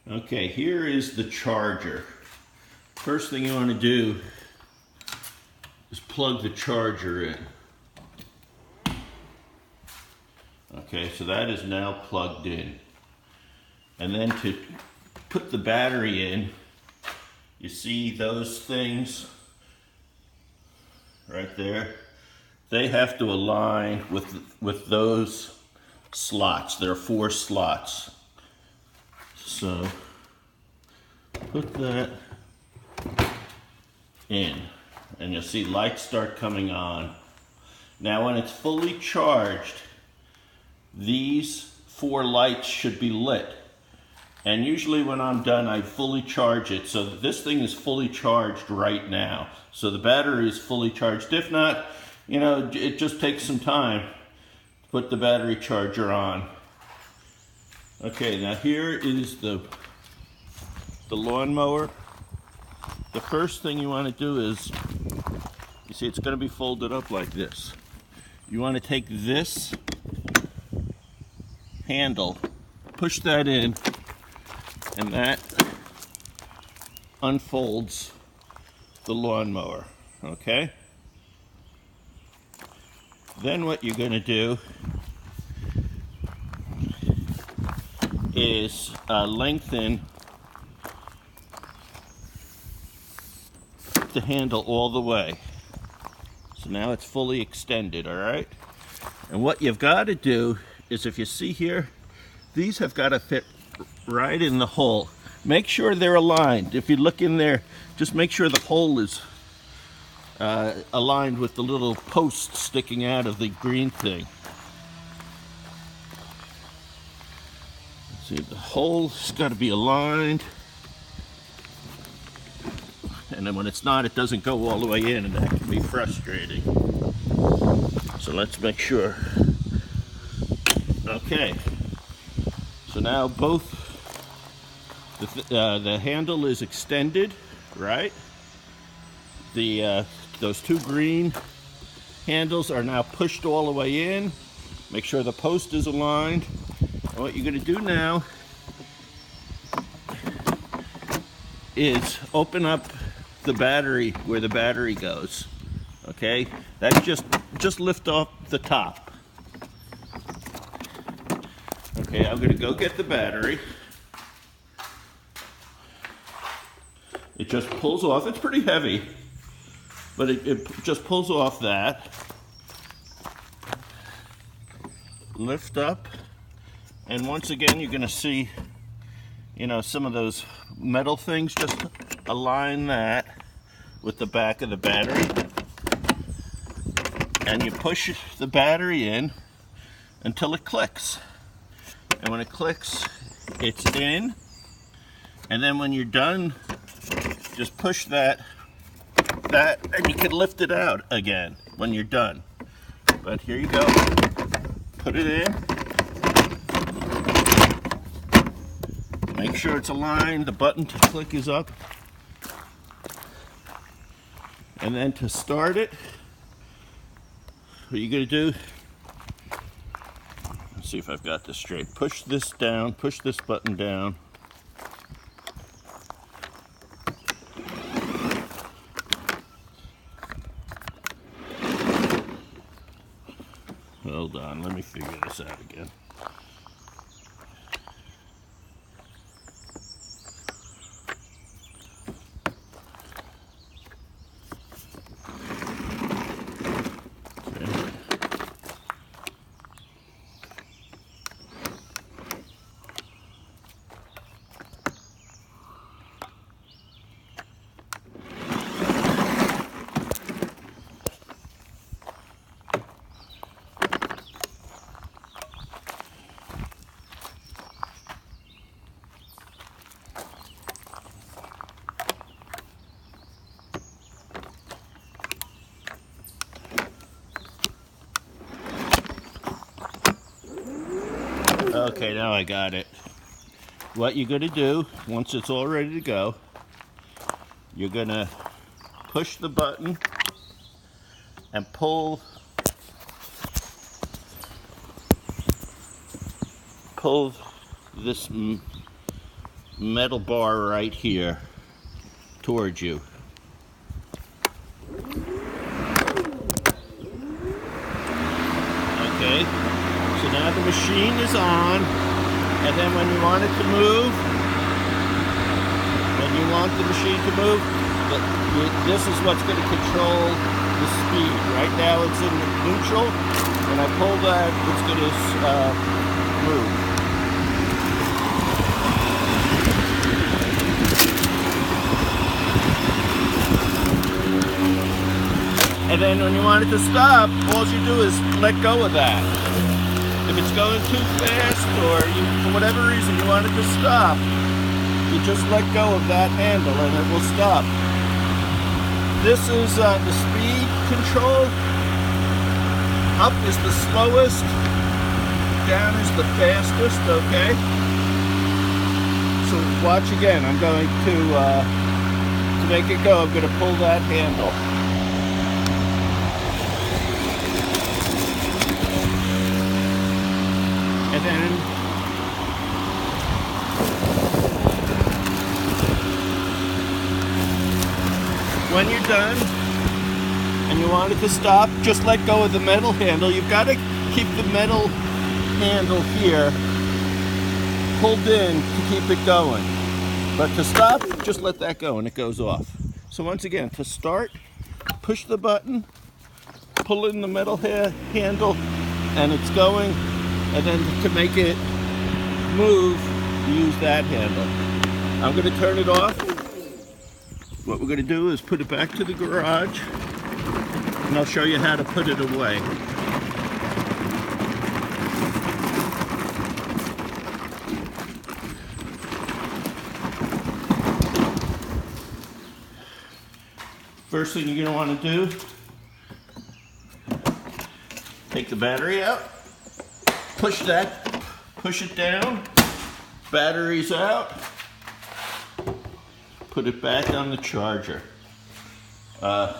Okay, here is the charger. First thing you want to do is plug the charger in. Okay, so that is now plugged in. And then to put the battery in, you see those things right there? They have to align with those slots. There are 4 slots. So put that in and you'll see lights start coming on. Now when it's fully charged, these 4 lights should be lit. And usually when I'm done, I fully charge it so that this thing is fully charged right now. So the battery is fully charged. If not, you know, it just takes some time to put the battery charger on. Okay, now here is the lawnmower. The first thing you want to do is, you see it's going to be folded up like this. You want to take this handle, push that in, and that unfolds the lawnmower, okay? Then what you're going to do is lengthen the handle all the way. So now it's fully extended, all right? And what you've got to do is, if you see here, these have got to fit right in the hole. Make sure they're aligned. If you look in there, just make sure the hole is aligned with the little post sticking out of the green thing. See, the hole's got to be aligned. And then when it's not, it doesn't go all the way in, and that can be frustrating. So let's make sure. Okay. So now both the handle is extended, right? Those 2 green handles are now pushed all the way in. Make sure the post is aligned. And what you're going to do now is open up the battery where the battery goes. Okay, that's just lift off the top. Okay, I'm gonna go get the battery. It just pulls off. It's pretty heavy, but it just pulls off that. Lift up, and once again you're gonna see, you know, some of those metal things. Just align that with the back of the battery, and you push the battery in until it clicks. And when it clicks, it's in. And then when you're done, just push that, and you can lift it out again when you're done. But here you go. Put it in. Make sure it's aligned. The button to click is up. And then to start it, what you're going to do, let's see if I've got this straight. Push this down, push this button down. Hold on, let me figure this out again. Okay, now I got it. What you're going to do, once it's all ready to go, you're going to push the button and pull this metal bar right here towards you. Okay, so now the machine is on, and then when you want it to move, this is what's going to control the speed. Right now it's in neutral. When I pull that, it's going to move. And then when you want it to stop, all you do is let go of that. If it's going too fast or for whatever reason you want it to stop, you just let go of that handle and it will stop. This is the speed control. Up is the slowest, down is the fastest, okay? So watch again. I'm going to make it go, I'm going to pull that handle. And then when you're done and you want it to stop, just let go of the metal handle. You've got to keep the metal handle here pulled in to keep it going. But to stop, just let that go and it goes off. So once again, to start, push the button, pull in the metal handle, and it's going. And then to make it move, use that handle. I'm going to turn it off. What we're going to do is put it back to the garage, and I'll show you how to put it away. First thing you're going to want to do, take the battery out. Push it down, battery's out, put it back on the charger. You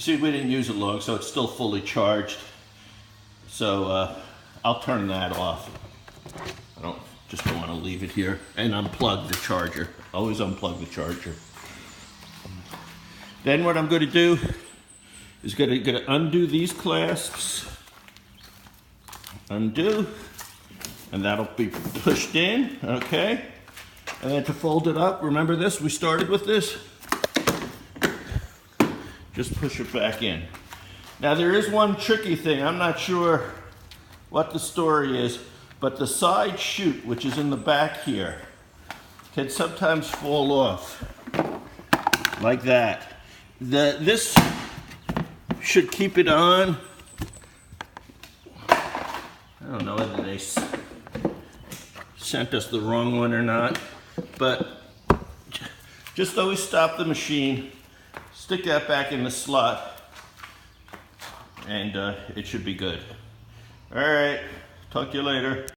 see, we didn't use it long, so it's still fully charged. So I'll turn that off. I just don't want to leave it here. And unplug the charger. Always unplug the charger. Then what I'm going to do is going to undo these clasps. Undo, and that'll be pushed in, okay? And then to fold it up, remember this, we started with this. Just push it back in. Now there is one tricky thing, I'm not sure what the story is, but the side chute, which is in the back here, can sometimes fall off, like that. This should keep it on. I don't know whether they sent us the wrong one or not, but just always stop the machine, stick that back in the slot, and it should be good. All right, talk to you later.